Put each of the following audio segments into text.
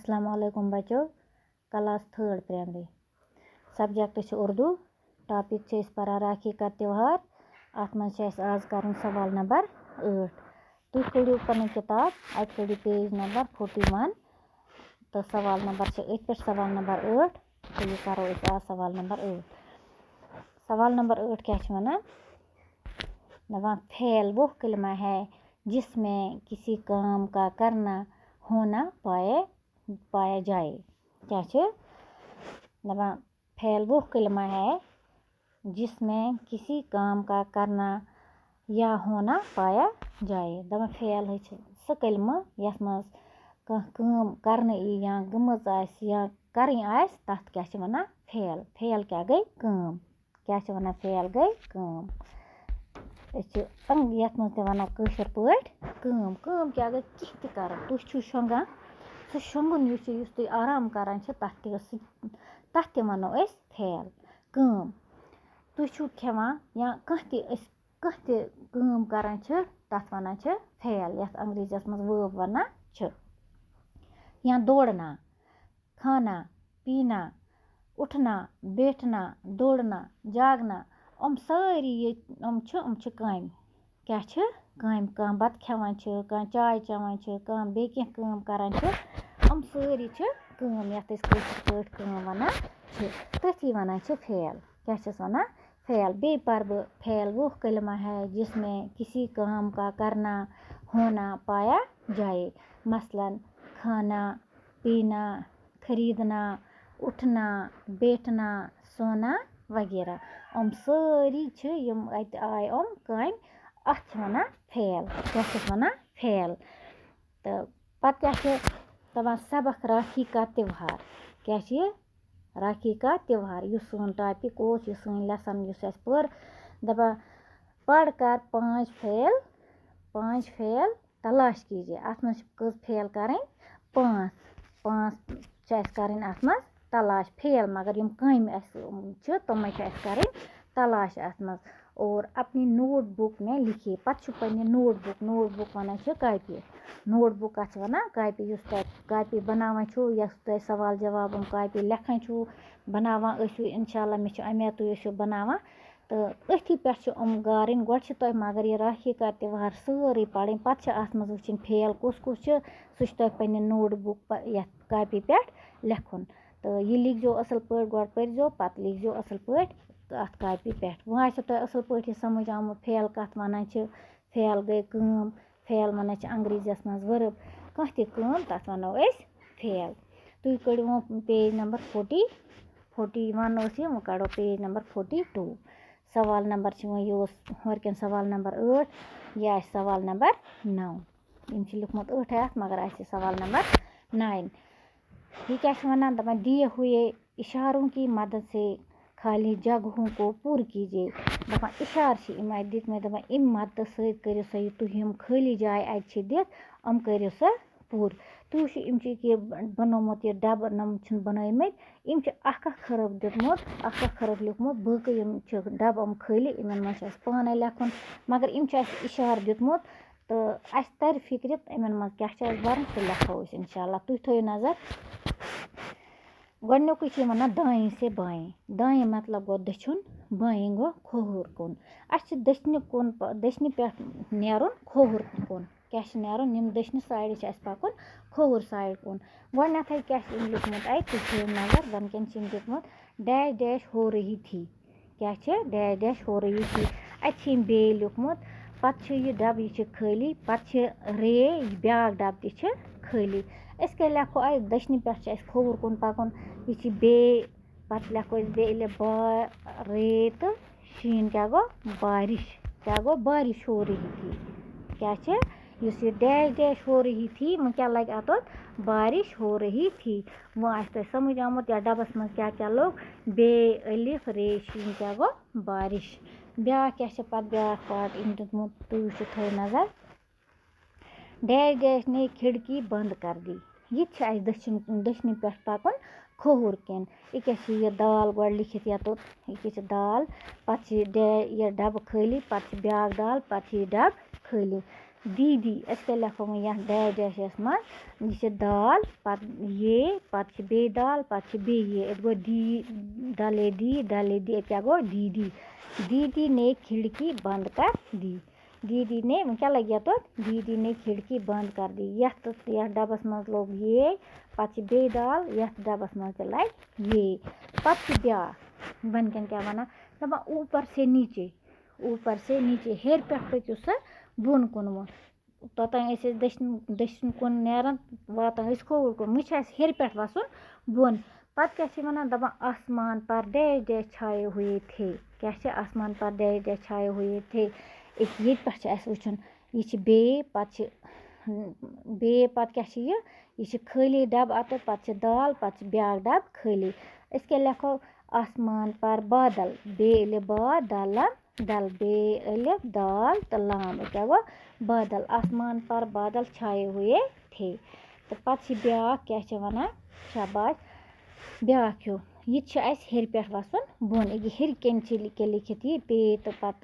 अस्सलाम वालेकुम बच्चों, class 3 primary subject Urdu topic पढ़ा राखी का त्यौहार। अत मज आज कर सवाल नंबर 8। तुम कड़ो पन किताब अत कड़ो पेज नंबर 41 तो सवाल नंबर पे सवाल नंबर 8 तो ये करो आज सवाल नंबर 8। सवाल नंबर 8 क्या वना दपान फेल वो कलमा है जिसमें किसी काम का करना होना पाया जाए। क्या दपान फेल वो कलमा है जिसमें किसी काम का करना या होना पाया जाए। दपान फेल है सह कलमा यथ मज कम करने या गमज या करें तथ क्या वना फेल। फेल क्या गई काम, क्या वना फेल गई काम। यथ मज वन कशर पाट काम क्या गई कह कर तुम शोंगान सह शोंगुन तुम आराम करान तथ वनो फेल काम। तुम खेवान या कह काम करान तथ वनान फेल यथ अंग्रेजीस मज वर्ब वनान। या दौड़ना, खाना पीना, उठना बैठना, दौड़ना जागना सारी काम क्या काम। कह बत खेवान कह चाय चवान कह बे काम करान सारी काम यथ कशर पाट काम वनान तथी वनान फेल। क्या वनान फेल। बे पर फेल वो कलमा है जिसमें किसी काम का करना होना पाया जाए। मसलन खाना पीना, खरीदना, उठना बैठना, सोना वगैरह सारी आय काम अथ वनान फेल। क्या वनान फेल। तो पत क्या दपान सबक राखी का त्यौहार। क्या राखी का त्यौहार यह सन टॉपिक यह सन लेसन पढ़ दपान पढ़ कर 5 फेल तलाश कीजिए। अत मज कस फेल करें 5 करें अत मज तलाश फेल मगर यम कम तम करें तलाश अत मज। और अपनी नोटबुक में लिखिए। पत पे नोटबुक वनान कापी। नोटबुक कत वनान कापी युस कापी बनावान तुम सवाल जवाब कापी लेखान बनावान इंशाल्लाह मे उम्मीद तुम बनावान। तो अथी पे गारन गो तुम मगर यह राखी का त्यौहार सारी पढ़ पत अत मज वुचन फेल कुस सह पे नोटबुक कापी पे लेखुन। तो यह लिखो असल पे गो पढ़ो पत लिखो असल पे अत कापी पे। वो असल पे समझ आमुत फेल कत वनान फेल गई काम। फेल वनान अंग्रेजीस मज वर्ब कह काम तथ वनो फेल। तुम कड़ो पेज नंबर 41 वो कड़ो पेज नंबर 42। सवाल नंबर यह हरकन सवाल नंबर 8 यह सवाल नंबर 9। इन लिखमुत 8 मगर सवाल नंबर 9। ये क्या वनान दपान दिए हुए इशारों की मदद से खाली जगहों को पूर्ण कीजिए। दपान इशार दित में दपान इन मदद सहित करो सा तुम खाली जाय अत दित करो सा पूर। तुम बनोमुत यह डब नम बनमत इम खरब दितमुत खरब लिखमुत बाकी डब खाली इन मज पाने लेखुन मगर इम इशार दितमुत तो अस तर फिक्र इन मज क्या बरन तो लेखो इंशाल्लाह। तुम थो नजर गोडनुक वनान दाएं से बाएं। दाएं मतलब गो दछुन, बाएं गो खोहर कुन। दक्षिण कुन दक्षिण पे नेरुन खोहर कुन। क्या नेरुन यम दक्षिण साइड पकुन खोहर साइड कुन। गोडनथ क्या लिखमुत तुम नजर वनकन दितमुत डैश डैश हो रही थी। क्या डैश डैश हो रही थी। अत बे लिखमुत पत यह डब यह खाली पत रे ब्या डब तह खाली। अस क्या लेखो दक्षिण पे खोहर कुन पकुन यह बे पत लेखो बे रे तो शीन क्या गो बारिश। क्या गो बारिश हो रही थी। क्या ये डैश डैश हो रही थी वो क्या लगे अत बारिश हो रही थी। वो समझ आमुत या डबस मज क्या लोग बे अलिफ रे शीन क्या गो बारिश। ब्या क्या पत ब्या पार्ट इन दितमुत तुम थो नजर डैश डैश ने खिड़की बंद कर दी। यह दक्षिण पे पकुन खोहर किन। यह दाल गो लिखित ये यह दाल पत यह डब खाली पत ब्या दाल पत यह डब खाली। दी अस क्या लिखो वह डैश डैशस मज यह दाल पत बे दाल पत बे ये गो दले दी क्या गो दीदी ने खिड़की बंद कर दी। दीदी ने क्या लगे तो दीदी ने खिड़की बंद कर दी। यथ डबस मज लोग ये पत बे दाल यथ डबस मज लग ये पत ब्या बन क्या वन दपा ऊपर से नीचे हेर पे पकु सा बोन कुन तोतान दक्षिण कुन नेरान वातान खोवुर कुन मुझ हेर पे वसन बोन पत क्या वन दपा आसमान पर डैश डैश छाए हुए थे। क्या आसमान पर डैश डैश छाए हुए थे। ये पे वुचन यह बे पत क्या यह खाली डब अत पत दाल पत ब्या डब खाली अस क्या लिखो आसमान पर बादल बे अलिफ बा दल बे अलिफ दाल तो लाम क्या गो बादल आसमान पर बादल छाए हुए थे। तो पत ब्या क्या वन शाबाश ब्या यह हेर पे वसन बोन यह हेर कन के लिखित ये पे तो पत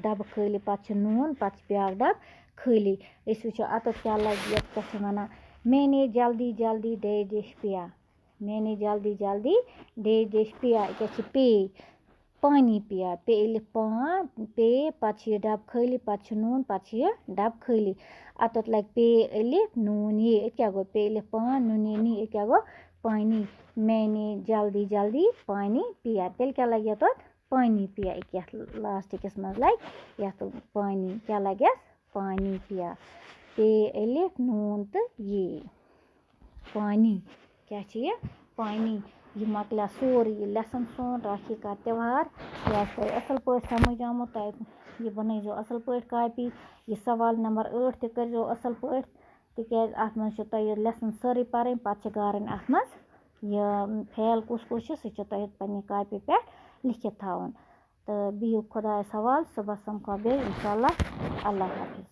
डब खाली पत नून पत ब्या डब खाली अस वो अत क्या लगे ये क्या वन मैंने जल्दी जल्दी डैश डैश पिया मैंने जल्दी जल्दी डैश डैश पिया क्या पे पानी पिया पे अलिफ पे पत डब खाली पत नून पत डब खाली अत लग पे अलिफ नून ये क्या गो पे अलिफ नून ये नी क्या गो पानी मैंने जल्दी जल्दी पानी पिया तेल क्या लगे तो पानी पिया क्या लास्ट किस मज लग ये पानी क्या लगे पानी पिया पे अलिफ नून तो ये पानी क्या पानी यह मकल सोर यह लेसन सोन राखी का त्यौहार यह असल पे समझ आमुत यह बनइजो असल पे कापी यह सवाल नंबर 8 त करो असल पे तिकाज अत मज लेसन सारे पर्न पत गारन अत मज यह फेल कुस सह पन्ने कापी पे लिखित थवन तो बिहु खुदा सवाल सुबह समखो बे इंशाल्लाह अल्लाह हाफिज।